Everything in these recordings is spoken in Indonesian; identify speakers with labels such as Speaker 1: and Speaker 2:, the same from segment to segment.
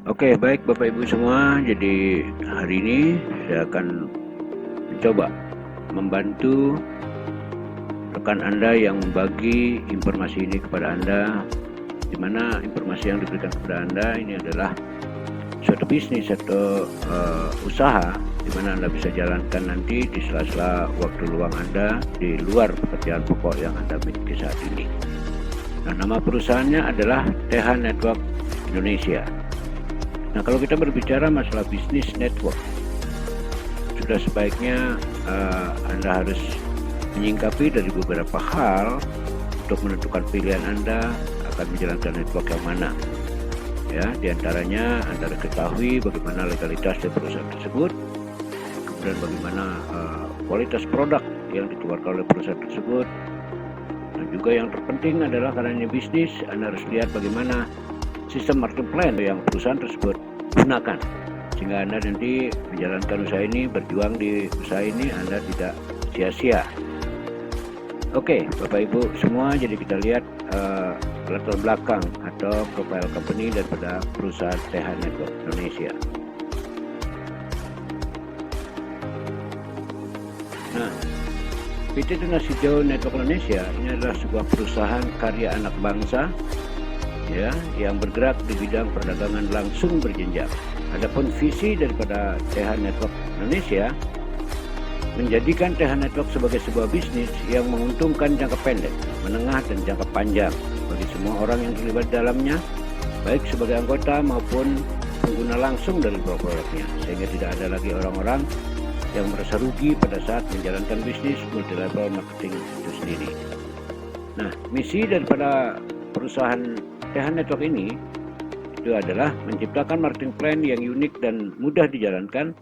Speaker 1: Oke, baik Bapak Ibu semua. Jadi hari ini saya akan mencoba membantu rekan Anda yang membagi informasi ini kepada Anda, di mana informasi yang diberikan kepada Anda ini adalah suatu bisnis atau usaha di mana Anda bisa jalankan nanti di sela-sela waktu luang Anda di luar pekerjaan pokok yang Anda miliki saat ini. Nah, nama perusahaannya adalah TH Network Indonesia. Nah, kalau kita berbicara masalah bisnis network, sudah sebaiknya Anda harus menyingkapi dari beberapa hal untuk menentukan pilihan Anda akan menjalankan network yang mana. Ya, diantaranya Anda harus ketahui bagaimana legalitas dari perusahaan tersebut, kemudian bagaimana kualitas produk yang dikeluarkan oleh perusahaan tersebut, dan juga yang terpenting adalah karena ini bisnis, Anda harus lihat bagaimana sistem marketing plan yang perusahaan tersebut gunakan, sehingga Anda nanti menjalankan usaha ini, berjuang di usaha ini, Anda tidak sia-sia. Oke, Bapak Ibu semua, jadi kita lihat latar belakang atau profile company daripada perusahaan TH Network Indonesia. Nah, PT Tunas Hijau Network Indonesia ini adalah sebuah perusahaan karya anak bangsa ya, yang bergerak di bidang perdagangan langsung berjenjang. Adapun visi daripada TH Network Indonesia menjadikan TH Network sebagai sebuah bisnis yang menguntungkan jangka pendek, menengah, dan jangka panjang bagi semua orang yang terlibat dalamnya, baik sebagai anggota maupun pengguna langsung dari produknya, sehingga tidak ada lagi orang-orang yang merasa rugi pada saat menjalankan bisnis multi-level marketing itu sendiri. Nah, misi daripada perusahaan TH Network ini itu adalah menciptakan marketing plan yang unik dan mudah dijalankan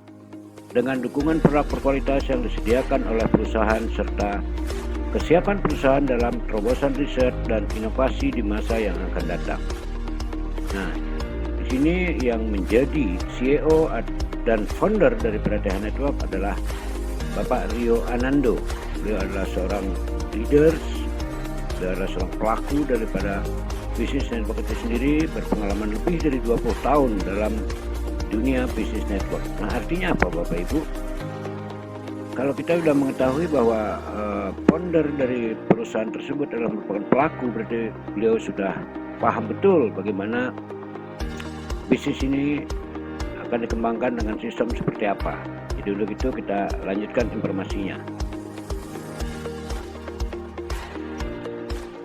Speaker 1: dengan dukungan produk berkualitas yang disediakan oleh perusahaan serta kesiapan perusahaan dalam terobosan riset dan inovasi di masa yang akan datang. Nah, di sini yang menjadi CEO dan founder daripada TH Network adalah Bapak Rio Anando. Beliau adalah seorang leaders, dia adalah seorang pelaku daripada bisnis network itu sendiri, berpengalaman lebih dari 20 tahun dalam dunia bisnis network. Nah, artinya apa Bapak Ibu? Kalau kita sudah mengetahui bahwa founder dari perusahaan tersebut adalah merupakan pelaku, berarti beliau sudah paham betul bagaimana bisnis ini akan dikembangkan dengan sistem seperti apa. Jadi dulu itu kita lanjutkan informasinya.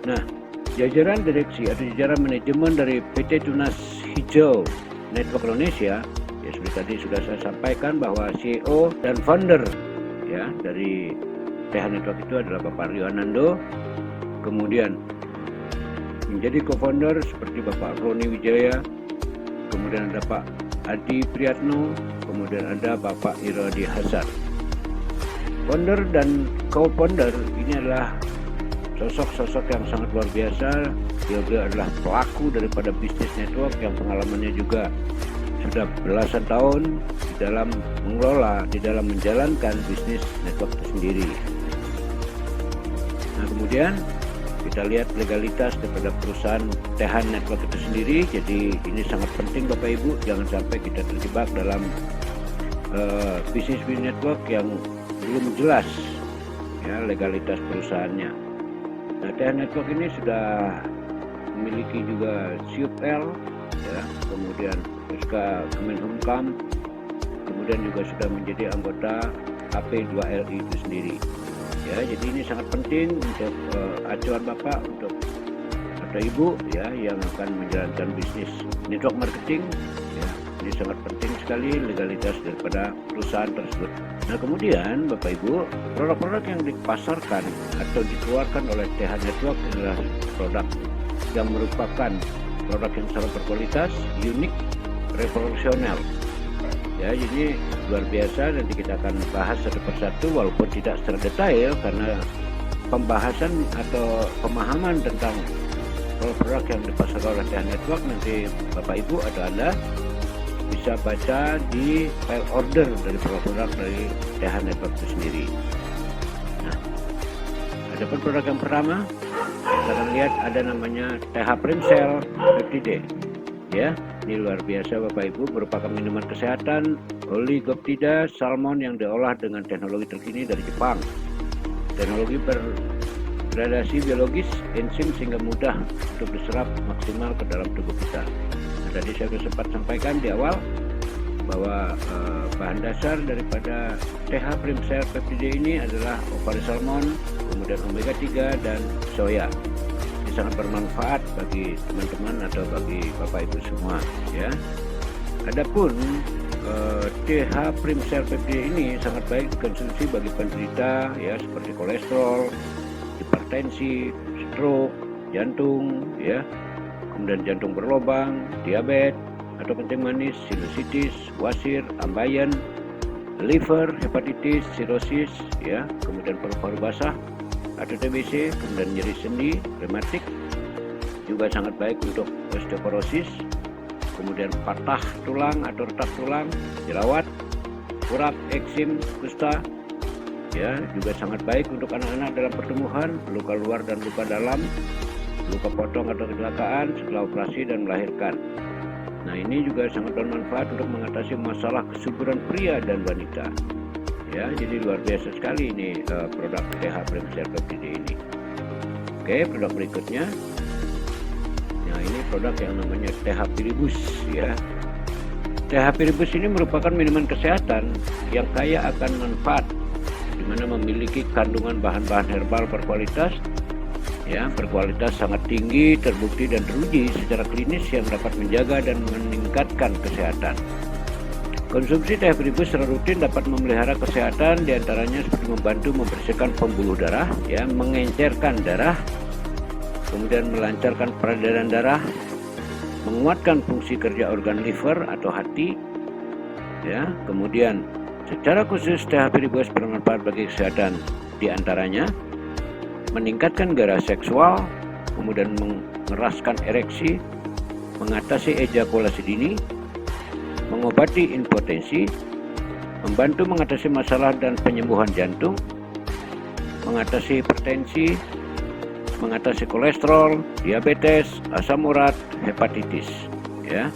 Speaker 1: Nah, jajaran direksi atau jajaran manajemen dari PT Tunas Hijau Network Indonesia, ya seperti tadi sudah saya sampaikan bahwa CEO dan founder ya dari TH Network itu adalah Bapak Rio Anando, kemudian menjadi co-founder seperti Bapak Roni Wijaya, kemudian ada Pak Adi Priyatno, kemudian ada Bapak Iradi Hasan. Founder dan co-founder ini adalah sosok-sosok yang sangat luar biasa. Dia adalah pelaku daripada bisnis network yang pengalamannya juga sudah belasan tahun di dalam mengelola, di dalam menjalankan bisnis network itu sendiri. Nah, kemudian kita lihat legalitas daripada perusahaan TH Network itu sendiri. Jadi ini sangat penting Bapak Ibu, jangan sampai kita terjebak dalam bisnis network yang belum jelas ya legalitas perusahaannya. Nah, TH Network ini sudah memiliki juga SIUP-L, ya, kemudian SK Kemenhumkam, kemudian juga sudah menjadi anggota AP2LI itu sendiri. Ya, jadi ini sangat penting untuk acuan Bapak untuk atau Ibu ya yang akan menjalankan bisnis network marketing. Ya, ini sangat penting sekali legalitas daripada perusahaan tersebut. Nah, kemudian Bapak Ibu, produk-produk yang dipasarkan atau dikeluarkan oleh TH Network adalah produk yang merupakan produk yang sangat berkualitas, unik, revolusioner. Ya, jadi luar biasa. Nanti kita akan bahas satu persatu walaupun tidak secara detail karena pembahasan atau pemahaman tentang produk yang dipasarkan oleh TH Network nanti Bapak Ibu atau Anda bisa baca di file order dari produk dari TH Network itu sendiri. Nah, ada pun produk yang pertama kita akan lihat ada namanya TH Primcell 50D. Ya, ini luar biasa Bapak Ibu, merupakan minuman kesehatan Oligoptida salmon yang diolah dengan teknologi terkini dari Jepang. Teknologi bergradasi biologis enzim sehingga mudah untuk diserap maksimal ke dalam tubuh kita. Nah, tadi saya sudah sempat sampaikan di awal bahwa bahan dasar daripada TH Primcer Peptide ini adalah ovari salmon, kemudian omega 3 dan soya. Sangat bermanfaat bagi teman-teman atau bagi Bapak Ibu semua ya. Adapun TH Primcer Peptide ini sangat baik dikonsumsi bagi penderita ya seperti kolesterol, hipertensi, stroke, jantung ya, kemudian jantung berlubang, diabetes atau kencing manis, sinusitis, wasir, ambeien, liver, hepatitis, sirosis ya, kemudian paru-paru basah atau TBC, kemudian nyeri sendi, rematik, juga sangat baik untuk osteoporosis, kemudian patah tulang atau retak tulang, jerawat, urat, eksim, kusta, ya, juga sangat baik untuk anak-anak dalam pertumbuhan, luka luar dan luka dalam, luka potong atau kecelakaan setelah operasi dan melahirkan. Nah, ini juga sangat bermanfaat untuk mengatasi masalah kesuburan pria dan wanita. Ya, jadi luar biasa sekali ini produk TH Primcer Peptide ini. Oke, produk berikutnya. Nah, ini produk yang namanya TH Piribus ya. TH Piribus ini merupakan minuman kesehatan yang kaya akan manfaat, di mana memiliki kandungan bahan-bahan herbal berkualitas ya, berkualitas sangat tinggi, terbukti dan teruji secara klinis yang dapat menjaga dan meningkatkan kesehatan. Konsumsi TH Piribus secara rutin dapat memelihara kesehatan, diantaranya seperti membantu membersihkan pembuluh darah, ya, mengencerkan darah, kemudian melancarkan peredaran darah, menguatkan fungsi kerja organ liver atau hati, ya. Kemudian secara khusus TH Piribus bermanfaat bagi kesehatan, diantaranya meningkatkan gairah seksual, kemudian mengeraskan ereksi, mengatasi ejakulasi dini, mengobati impotensi, membantu mengatasi masalah dan penyembuhan jantung, mengatasi hipertensi, mengatasi kolesterol, diabetes, asam urat, hepatitis ya.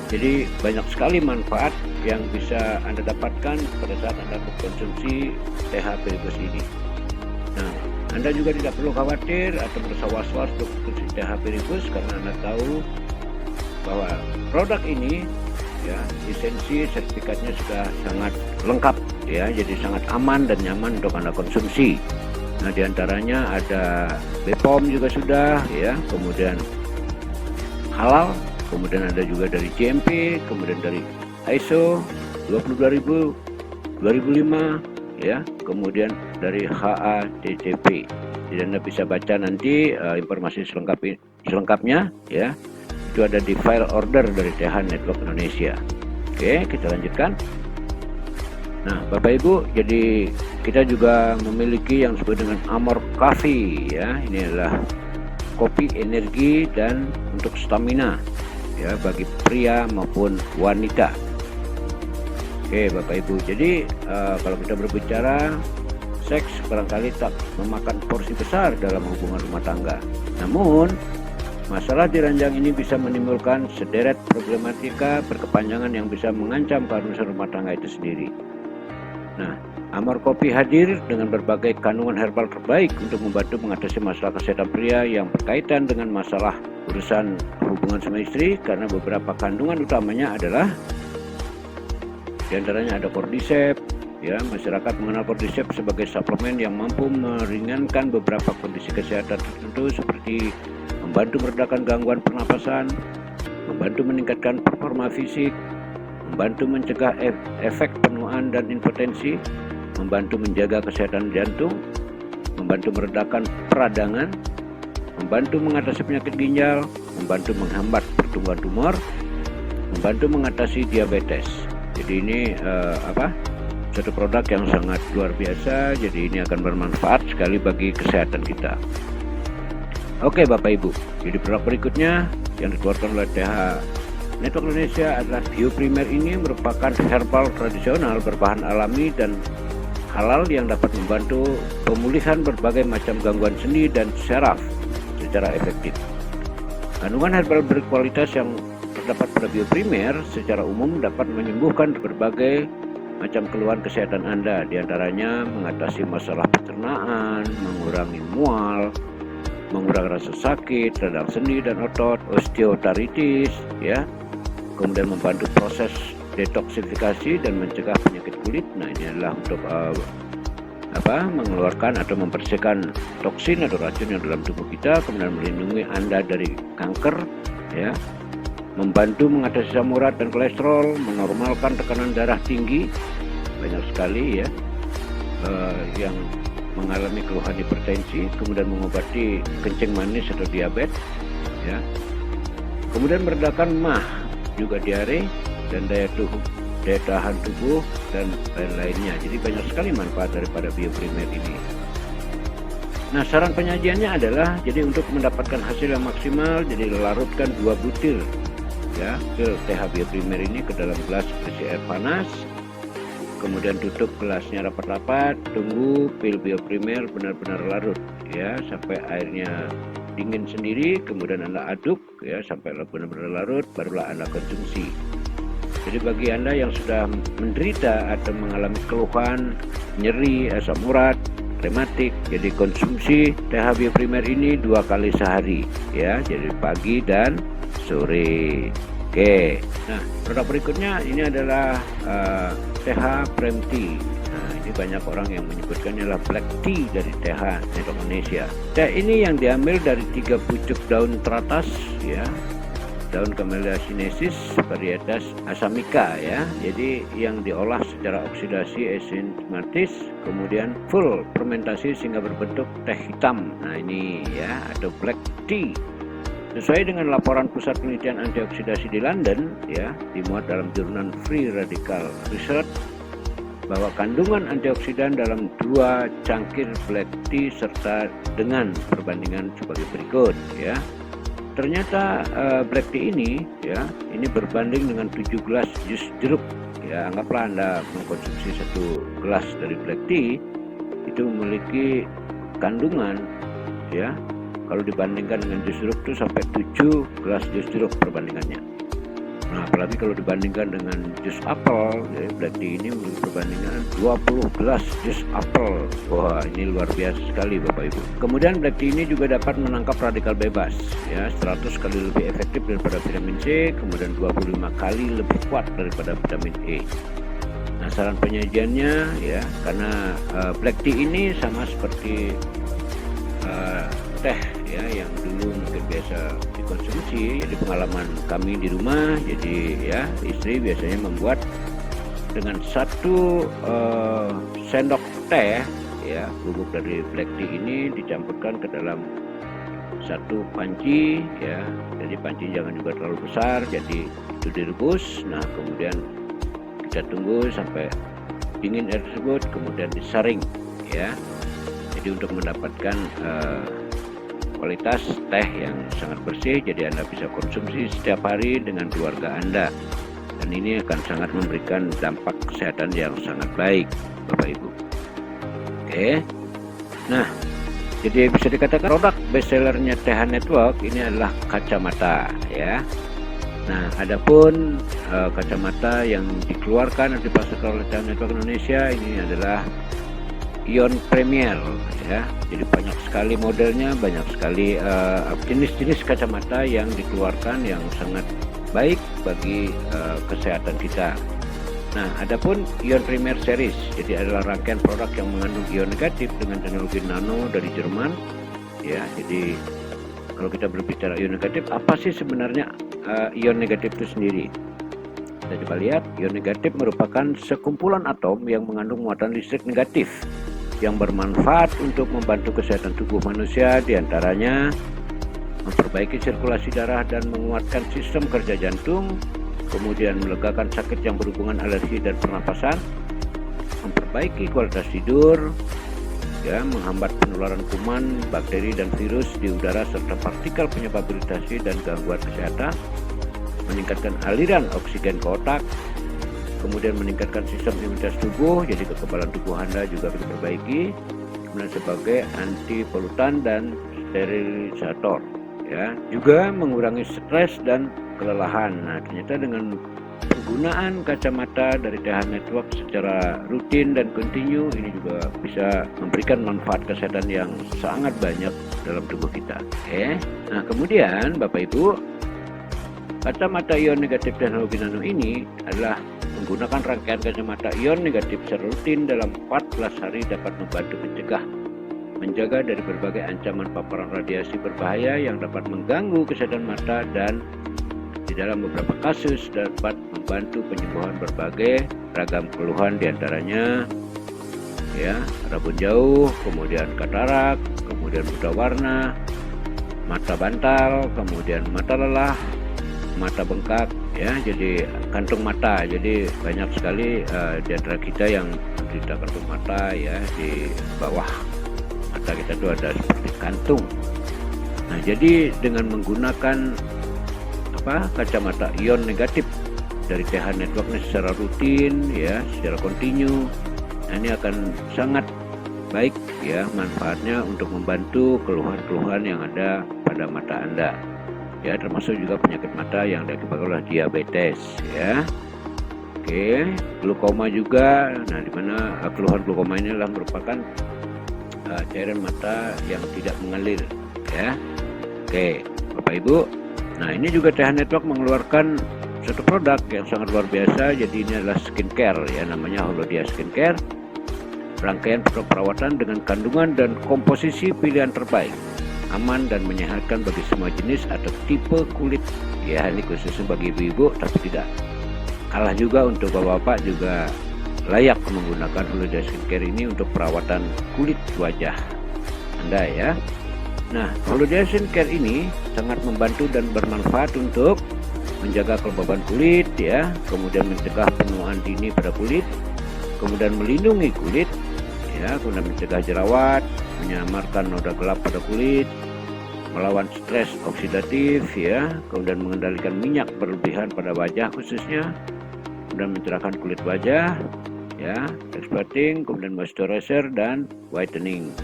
Speaker 1: Jadi banyak sekali manfaat yang bisa Anda dapatkan pada saat Anda mengkonsumsi TH Piribus ini. Nah, Anda juga tidak perlu khawatir atau merasa was-was untuk mengkonsumsi TH Piribus, karena Anda tahu bahwa produk ini ya, lisensi sertifikatnya sudah sangat lengkap ya, jadi sangat aman dan nyaman untuk Anda konsumsi. Nah, diantaranya ada BPOM juga sudah ya, kemudian halal, kemudian ada juga dari GMP, kemudian dari ISO 22000 2005 ya, kemudian dari HACCP. Jadi Anda bisa baca nanti informasi selengkapnya ya. Itu ada di file order dari TH Network Indonesia. Oke, kita lanjutkan. Nah, Bapak Ibu, jadi kita juga memiliki yang disebut dengan Amor Coffee ya. Ini adalah kopi energi dan untuk stamina ya, bagi pria maupun wanita. Oke, Bapak Ibu. Jadi kalau kita berbicara seks, barangkali tak memakan porsi besar dalam hubungan rumah tangga. Namun masalah di ranjang ini bisa menimbulkan sederet problematika berkepanjangan yang bisa mengancam keharusan rumah tangga itu sendiri. Nah, Amor Kopi hadir dengan berbagai kandungan herbal terbaik untuk membantu mengatasi masalah kesehatan pria yang berkaitan dengan masalah urusan hubungan suami istri, karena beberapa kandungan utamanya adalah diantaranya ada cordyceps. Ya, masyarakat mengenal cordyceps sebagai suplemen yang mampu meringankan beberapa kondisi kesehatan tertentu seperti membantu meredakan gangguan pernapasan, membantu meningkatkan performa fisik, membantu mencegah efek penuaan dan impotensi, membantu menjaga kesehatan jantung, membantu meredakan peradangan, membantu mengatasi penyakit ginjal, membantu menghambat pertumbuhan tumor, membantu mengatasi diabetes. Jadi ini satu produk yang sangat luar biasa. Jadi ini akan bermanfaat sekali bagi kesehatan kita. Oke Bapak Ibu, jadi produk berikutnya yang dikeluarkan oleh TH Network Indonesia adalah Bioprimer. Ini merupakan herbal tradisional berbahan alami dan halal yang dapat membantu pemulihan berbagai macam gangguan sendi dan syaraf secara efektif. Kandungan herbal berkualitas yang terdapat pada bioprimer secara umum dapat menyembuhkan berbagai macam keluhan kesehatan Anda, diantaranya mengatasi masalah pencernaan, mengurangi mual, mengurangi rasa sakit, radang sendi dan otot, osteoartritis, ya, kemudian membantu proses detoksifikasi dan mencegah penyakit kulit. Nah, ini adalah untuk mengeluarkan atau membersihkan toksin atau racun yang dalam tubuh kita, kemudian melindungi Anda dari kanker, ya, membantu mengatasi asam urat dan kolesterol, menormalkan tekanan darah tinggi. Banyak sekali ya yang mengalami keluhan hipertensi, kemudian mengobati kencing manis atau diabetes, ya, kemudian meredakan MAH, juga diare dan daya tahan tubuh dan lain-lainnya. Jadi banyak sekali manfaat daripada bioprimer ini. Nah, saran penyajiannya adalah jadi untuk mendapatkan hasil yang maksimal, jadi larutkan 2 butir ya pil TH bioprimer ini ke dalam gelas berisi air panas. Kemudian tutup gelasnya rapat-rapat, tunggu pil bioprimer benar-benar larut ya sampai airnya dingin sendiri, kemudian Anda aduk ya sampai benar-benar larut, barulah Anda konsumsi. Jadi bagi Anda yang sudah menderita atau mengalami keluhan nyeri, asam urat, rematik, jadi konsumsi TH bioprimer ini 2 kali sehari ya, jadi pagi dan sore. Oke, nah produk berikutnya ini adalah TH Prem Tea. Nah, ini banyak orang yang menyebutkannya adalah black tea dari TH Indonesia. Teh ini yang diambil dari 3 pucuk daun teratas ya, daun Camellia sinensis varietas Assamica ya. Jadi yang diolah secara oksidasi enzimatis, kemudian full fermentasi sehingga berbentuk teh hitam. Nah ini ya, atau black tea. Sesuai dengan laporan Pusat Penelitian Antioksidasi di London ya, dimuat dalam jurnal Free Radical Research, bahwa kandungan antioksidan dalam 2 cangkir black tea serta dengan perbandingan sebagai berikut ya. Ternyata black tea ini ya, ini berbanding dengan 7 gelas jus jeruk ya. Anggaplah Anda mengkonsumsi 1 gelas dari black tea, itu memiliki kandungan ya, kalau dibandingkan dengan jus jeruk itu sampai 7 gelas jus jeruk perbandingannya. Nah, apalagi kalau dibandingkan dengan jus apel, ya, black tea ini memiliki perbandingan 20 gelas jus apel. Wah, ini luar biasa sekali Bapak Ibu. Kemudian black tea ini juga dapat menangkap radikal bebas, ya, 100 kali lebih efektif daripada vitamin C, kemudian 25 kali lebih kuat daripada vitamin E. Nah, saran penyajiannya ya, karena black tea ini sama seperti teh ya yang dulu mungkin biasa dikonsumsi. Jadi pengalaman kami di rumah, jadi ya istri biasanya membuat dengan 1 sendok teh ya, bubuk dari black tea ini dicampurkan ke dalam 1 panci ya. Jadi panci jangan juga terlalu besar, jadi itu direbus. Nah, kemudian kita tunggu sampai dingin air tersebut, kemudian disaring ya. Jadi untuk mendapatkan kualitas teh yang sangat bersih, jadi Anda bisa konsumsi setiap hari dengan keluarga Anda, dan ini akan sangat memberikan dampak kesehatan yang sangat baik Bapak Ibu. Oke, nah jadi bisa dikatakan produk bestsellernya TH Network ini adalah kacamata ya. Nah, adapun kacamata yang dikeluarkan dan dipasarkan oleh TH Network Indonesia ini adalah Ion Premier ya. Jadi banyak sekali modelnya, banyak sekali jenis-jenis kacamata yang dikeluarkan yang sangat baik bagi kesehatan kita. Nah, adapun Ion Premier Series, jadi adalah rangkaian produk yang mengandung ion negatif dengan teknologi nano dari Jerman ya. Jadi kalau kita berbicara ion negatif, apa sih sebenarnya ion negatif itu sendiri? Kita coba lihat, ion negatif merupakan sekumpulan atom yang mengandung muatan listrik negatif yang bermanfaat untuk membantu kesehatan tubuh manusia, diantaranya memperbaiki sirkulasi darah dan menguatkan sistem kerja jantung, kemudian melegakan sakit yang berhubungan alergi dan pernapasan, memperbaiki kualitas tidur, ya, menghambat penularan kuman, bakteri dan virus di udara serta partikel penyebab iritasi dan gangguan kesehatan, meningkatkan aliran oksigen ke otak, kemudian meningkatkan sistem imunitas tubuh, jadi kekebalan tubuh Anda juga diperbaiki, kemudian sebagai anti polutan dan sterilisator ya, juga mengurangi stres dan kelelahan. Nah, ternyata dengan penggunaan kacamata dari TH Network secara rutin dan kontinu ini juga bisa memberikan manfaat kesehatan yang sangat banyak dalam tubuh kita. Oke. Nah, kemudian Bapak Ibu, kacamata ion negatif teknologi nano ini adalah menggunakan rangkaian kacamata ion negatif secara rutin dalam 14 hari dapat membantu menjaga dari berbagai ancaman paparan radiasi berbahaya yang dapat mengganggu kesehatan mata, dan di dalam beberapa kasus dapat membantu penyembuhan berbagai ragam keluhan, diantaranya rabun jauh, kemudian katarak, kemudian buta warna, mata bantal, kemudian mata lelah, mata bengkak, jadi kantung mata. Jadi banyak sekali di antara kita yang menderita kantung mata, di bawah mata kita itu ada seperti kantung. Nah, jadi dengan menggunakan kacamata ion negatif dari TH Network ini secara rutin, secara kontinu, nah ini akan sangat baik manfaatnya untuk membantu keluhan-keluhan yang ada pada mata Anda, termasuk juga penyakit mata yang diakibatkan oleh diabetes, Oke, glaukoma juga. Nah, di mana keluhan glaukoma ini adalah merupakan cairan mata yang tidak mengalir, Oke, Bapak Ibu. Nah, ini juga TH Network mengeluarkan satu produk yang sangat luar biasa. Jadi ini adalah skincare, namanya Holodia Skincare. Rangkaian produk perawatan dengan kandungan dan komposisi pilihan terbaik, aman dan menyehatkan bagi semua jenis atau tipe kulit. Ini khususnya bagi ibu-ibu, tapi tidak kalah juga untuk bapak-bapak juga layak menggunakan Holodia Skincare ini untuk perawatan kulit wajah Anda, Nah, Holodia Skincare ini sangat membantu dan bermanfaat untuk menjaga kelembaban kulit, kemudian mencegah penuaan dini pada kulit, kemudian melindungi kulit, kemudian mencegah jerawat, menyamarkan noda gelap pada kulit, melawan stres oksidatif, kemudian mengendalikan minyak berlebihan pada wajah khususnya, kemudian mencerahkan kulit wajah, exfoliating, kemudian moisturizer dan whitening.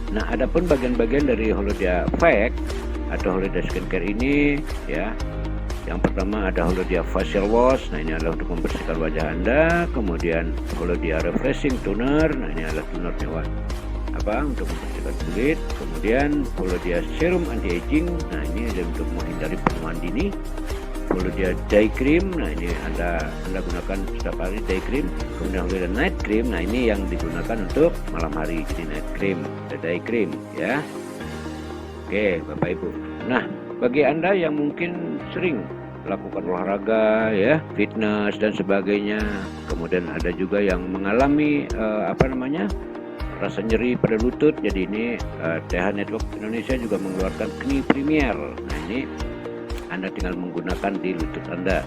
Speaker 1: Nah, adapun bagian-bagian dari Holodia Fake atau Holodia Skincare ini, yang pertama ada Holodia Facial Wash. Nah, ini adalah untuk membersihkan wajah Anda. Kemudian Holodia Refreshing Toner. Nah, ini adalah tonernya untuk membersihkan kulit. Kemudian Holodia Serum Anti-Aging. Nah, ini adalah untuk menghindari penuaan dini. Holodia Day Cream. Nah, ini Anda gunakan setiap hari day cream. Kemudian Holodia Night Cream. Nah, ini yang digunakan untuk malam hari, jadi night cream, day cream, Oke, Bapak Ibu. Nah, bagi Anda yang mungkin sering melakukan olahraga, fitness dan sebagainya, kemudian ada juga yang mengalami rasa nyeri pada lutut. Jadi ini TH Network Indonesia juga mengeluarkan Knie Premier. Nah, ini Anda tinggal menggunakan di lutut Anda.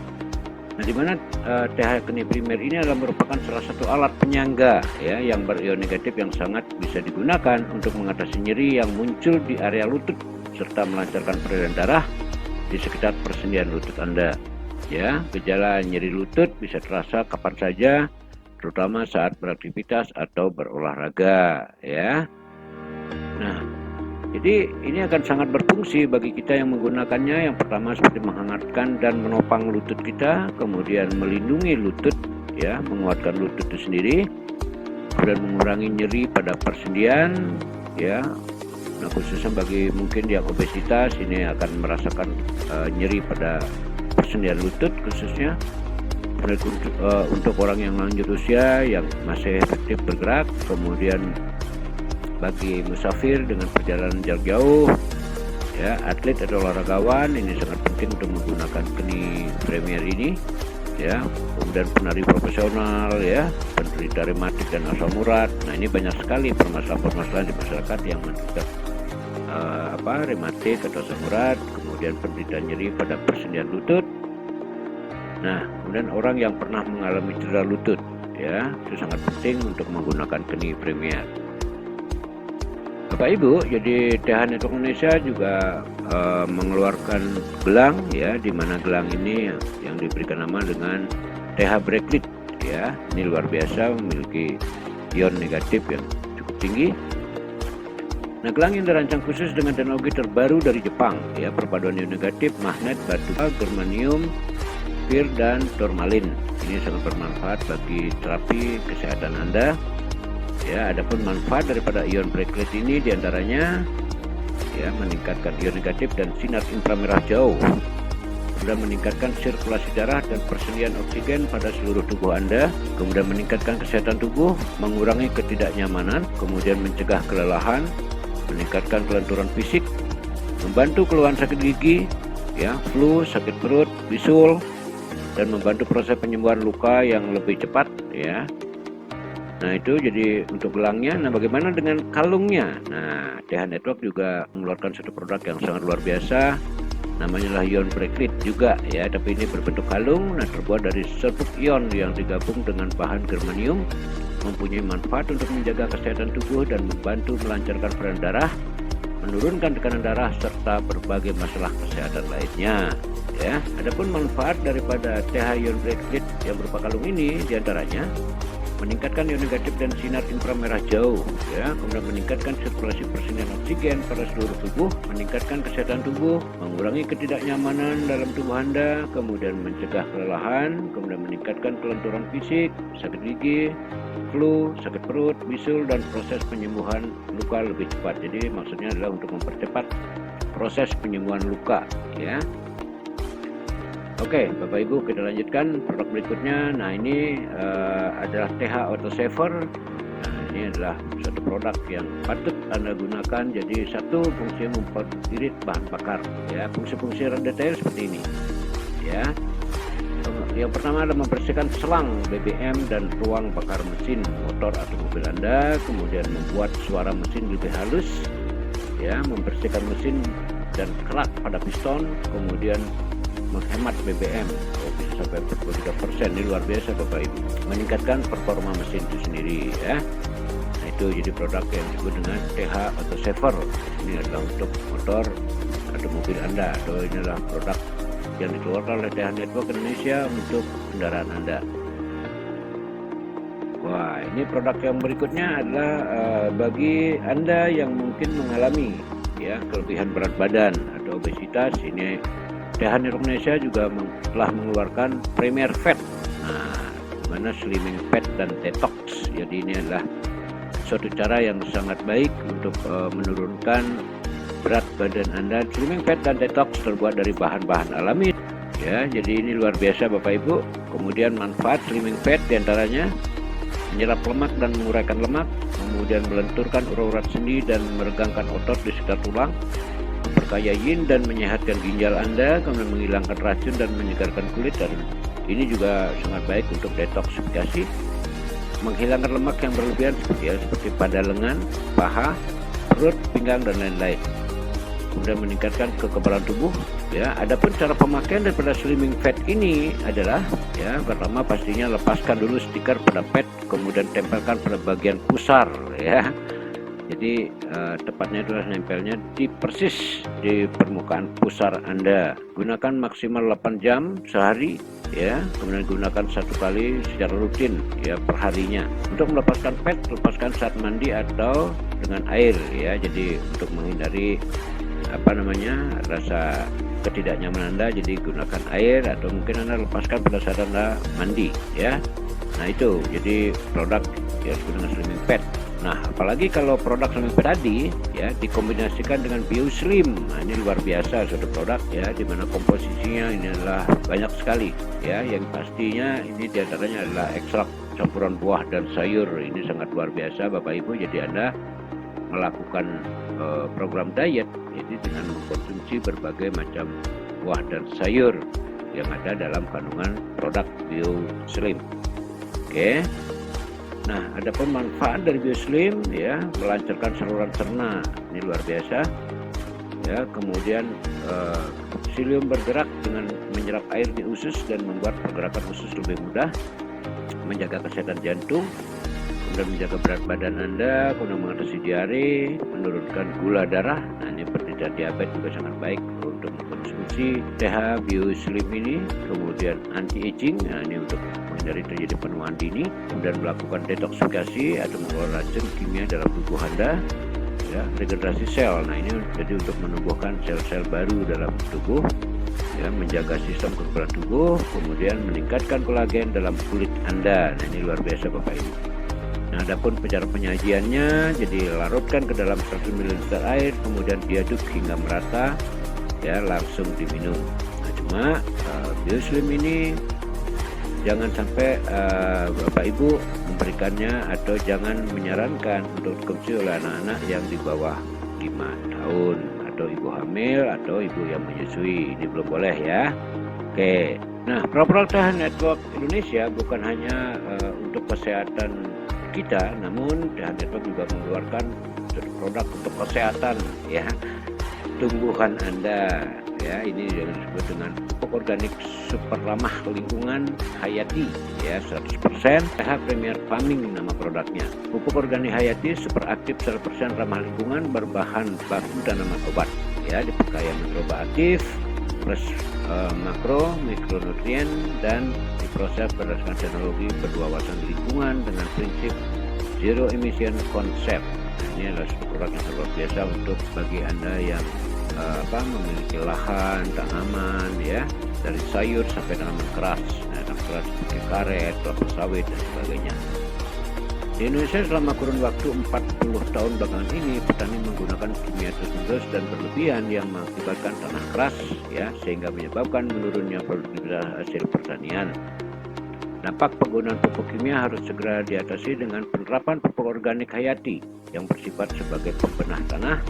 Speaker 1: Nah, di mana TH Knie Premier ini adalah merupakan salah satu alat penyangga yang berion negatif yang sangat bisa digunakan untuk mengatasi nyeri yang muncul di area lutut serta melancarkan peredaran darah di sekitar persendian lutut Anda. Gejala nyeri lutut bisa terasa kapan saja, terutama saat beraktivitas atau berolahraga, Nah, jadi ini akan sangat berfungsi bagi kita yang menggunakannya. Yang pertama seperti menghangatkan dan menopang lutut kita, kemudian melindungi lutut, menguatkan lutut itu sendiri, kemudian mengurangi nyeri pada persendian, Nah, khususnya bagi mungkin yang obesitas ini akan merasakan nyeri pada persendian lutut khususnya. Untuk orang yang lanjut usia yang masih efektif bergerak, kemudian bagi musafir dengan perjalanan jarak jauh, atlet atau olahragawan ini sangat penting untuk menggunakan Knie Premier ini, kemudian penari profesional, penderita rematik dan asam urat. Nah, ini banyak sekali permasalahan-permasalahan di masyarakat yang menderita rematik atau asam urat, kemudian penderita nyeri pada persendian lutut. Nah, kemudian orang yang pernah mengalami cedera lutut, itu sangat penting untuk menggunakan Knie Premier. Bapak Ibu, jadi TH Network Indonesia juga mengeluarkan gelang, di mana gelang ini yang diberikan nama dengan TH Bracelet, Ini luar biasa, memiliki ion negatif yang cukup tinggi. Nah, gelang yang dirancang khusus dengan teknologi terbaru dari Jepang, ya, perpaduan ion negatif, magnet, batu, germanium, pir, dan tourmaline. Ini sangat bermanfaat bagi terapi kesehatan Anda. Ya, adapun manfaat daripada ion Brightlight ini diantaranya, ya, meningkatkan ion negatif dan sinar inframerah jauh, kemudian meningkatkan sirkulasi darah dan persediaan oksigen pada seluruh tubuh Anda, kemudian meningkatkan kesehatan tubuh, mengurangi ketidaknyamanan, kemudian mencegah kelelahan, meningkatkan kelenturan fisik, membantu keluhan sakit gigi, ya, flu, sakit perut, bisul, dan membantu proses penyembuhan luka yang lebih cepat, ya. Nah, itu jadi untuk gelangnya. Nah, bagaimana dengan kalungnya? Nah, TH Network juga mengeluarkan satu produk yang sangat luar biasa, namanya lah ion Brightlight juga, ya, tapi ini berbentuk kalung. Nah, terbuat dari serbuk ion yang digabung dengan bahan germanium, mempunyai manfaat untuk menjaga kesehatan tubuh dan membantu melancarkan peredaran darah, menurunkan tekanan darah, serta berbagai masalah kesehatan lainnya, ya. Adapun manfaat daripada TH ion Brightlight yang berupa kalung ini diantaranya meningkatkan ion negatif dan sinar inframerah jauh, ya, kemudian meningkatkan sirkulasi persediaan oksigen pada seluruh tubuh, meningkatkan kesehatan tubuh, mengurangi ketidaknyamanan dalam tubuh Anda, kemudian mencegah kelelahan, kemudian meningkatkan kelenturan fisik, sakit gigi, flu, sakit perut, bisul, dan proses penyembuhan luka lebih cepat. Jadi maksudnya adalah untuk mempercepat proses penyembuhan luka, ya. Oke, Bapak Ibu, kita lanjutkan produk berikutnya. Nah, ini adalah TH Auto Saver. Nah, ini adalah satu produk yang patut Anda gunakan. Jadi satu, fungsinya memper'irit bahan bakar, ya. Fungsi-fungsi detail seperti ini, ya. Yang pertama adalah membersihkan selang BBM dan ruang bakar mesin motor atau mobil Anda, kemudian membuat suara mesin lebih halus, ya, membersihkan mesin dan kerak pada piston, kemudian menghemat BBM, bisa sampai 43%. Ini luar biasa, Bapak Ibu. Meningkatkan performa mesin itu sendiri, ya. Nah, itu jadi produk yang disebut dengan TH Auto Saver. Ini adalah untuk motor atau mobil Anda, atau ini adalah produk yang dikeluarkan oleh TH Network Indonesia untuk kendaraan Anda. Wah, ini produk yang berikutnya adalah bagi Anda yang mungkin mengalami, ya, kelebihan berat badan atau obesitas. Ini TH Network Indonesia juga telah mengeluarkan Premier Fat, nah, dimana slimming fat dan detox. Jadi ini adalah suatu cara yang sangat baik untuk menurunkan berat badan Anda. Slimming fat dan detox terbuat dari bahan-bahan alami, ya. Jadi ini luar biasa, Bapak Ibu. Kemudian manfaat slimming fat diantaranya menyerap lemak dan menguraikan lemak, kemudian melenturkan urat-urat sendi dan meregangkan otot di sekitar tulang, memperkaya yin dan menyehatkan ginjal Anda, kemudian menghilangkan racun dan menyegarkan kulit, dan ini juga sangat baik untuk detoksifikasi, menghilangkan lemak yang berlebihan seperti pada lengan, paha, perut, pinggang, dan lain-lain. Kemudian meningkatkan kekebalan tubuh, ya. Adapun cara pemakaian daripada slimming fat ini adalah, ya, pertama pastinya lepaskan dulu stiker pada pad, kemudian tempelkan pada bagian pusar, ya. Jadi tepatnya adalah nempelnya persis di permukaan pusar Anda. Gunakan maksimal 8 jam sehari, ya. Kemudian gunakan satu kali secara rutin, ya, perharinya. Untuk melepaskan pad, lepaskan saat mandi atau dengan air, ya. Jadi untuk menghindari rasa ketidaknyamanan Anda, jadi gunakan air, atau mungkin Anda lepaskan pada saat Anda mandi, ya. Nah, itu jadi produk yang disebut dengan slimming pad. Nah, apalagi kalau produk slimming pad tadi, ya, dikombinasikan dengan BioSlim. Nah, ini luar biasa suatu produk, ya, dimana komposisinya ini adalah banyak sekali, ya. Yang pastinya ini diantaranya adalah ekstrak campuran buah dan sayur. Ini sangat luar biasa, Bapak Ibu. Jadi Anda melakukan program diet, jadi dengan mengkonsumsi berbagai macam buah dan sayur yang ada dalam kandungan produk BioSlim. Oke. Nah, adapun manfaat dari BioSlim, ya, melancarkan saluran cerna. Ini luar biasa, ya. Kemudian psyllium bergerak dengan menyerap air di usus dan membuat pergerakan usus lebih mudah, menjaga kesehatan jantung, kemudian menjaga berat badan Anda, kemudian mengatasi diare, menurunkan gula darah. Nah, ini penderita diabetes juga sangat baik untuk mengkonsumsi TH BioSlim ini. Kemudian anti aging, nah, ini untuk menghindari terjadi penuaan dini, kemudian melakukan detoksifikasi atau mengeluarkan racun kimia dalam tubuh Anda, ya, regenerasi sel. Nah, ini jadi untuk menumbuhkan sel-sel baru dalam tubuh, ya, menjaga sistem kekebalan tubuh, kemudian meningkatkan kolagen dalam kulit Anda. Nah, ini luar biasa Bapak Ibu. Nah, adapun cara penyajiannya, jadi larutkan ke dalam 100 ml air, kemudian diaduk hingga merata, ya, langsung diminum. Nah, cuma Bioslim ini jangan sampai Bapak Ibu memberikannya atau jangan menyarankan untuk dikonsumsi oleh anak-anak yang di bawah 5 tahun atau ibu hamil atau ibu yang menyusui. Ini belum boleh ya. Oke. Nah, Produk Tahan Network Indonesia bukan hanya untuk kesehatan kita, namun Tahan Network juga mengeluarkan produk untuk kesehatan, ya, tumbuhan Anda. Ya, ini yang disebut dengan pupuk organik super ramah lingkungan Hayati, ya, 100% Premier Farming nama produknya. Pupuk organik Hayati super aktif 100% ramah lingkungan, berbahan baku tanaman obat, ya, dikaya mikroba aktif plus makro mikronutrien dan diproses berdasarkan teknologi berwawasan lingkungan dengan prinsip zero emission concept. Nah, ini adalah produk yang luar biasa untuk bagi Anda yang memiliki lahan, tanaman, ya, dari sayur sampai tanaman keras. Nah, tanaman keras seperti karet, kelapa sawit dan sebagainya. Di Indonesia selama kurun waktu 40 tahun belakangan ini, petani menggunakan kimia terus-menerus dan berlebihan yang mengakibatkan tanah keras, ya, sehingga menyebabkan menurunnya produktivitas hasil pertanian. Dampak penggunaan pupuk kimia harus segera diatasi dengan penerapan pupuk organik Hayati yang bersifat sebagai pembenah tanah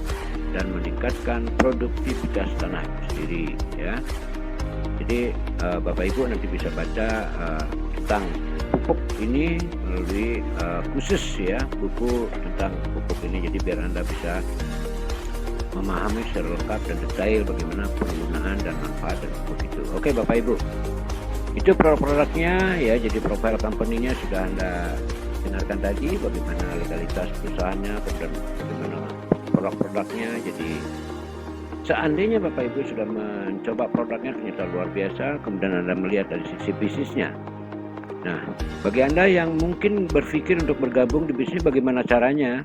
Speaker 1: dan meningkatkan produktivitas tanah itu sendiri, ya. Jadi Bapak Ibu nanti bisa baca tentang pupuk ini melalui khusus, ya, buku tentang pupuk ini. Jadi biar Anda bisa memahami secara lengkap dan detail bagaimana penggunaan dan manfaat dari pupuk itu. Oke Bapak Ibu, itu produk-produknya, ya. Jadi profil company-nya sudah Anda dengarkan tadi, bagaimana legalitas perusahaannya, kemudian bagaimana produk-produknya. Jadi seandainya Bapak Ibu sudah mencoba produknya ternyata luar biasa, kemudian Anda melihat dari sisi bisnisnya. Nah, bagi Anda yang mungkin berpikir untuk bergabung di bisnis, bagaimana caranya?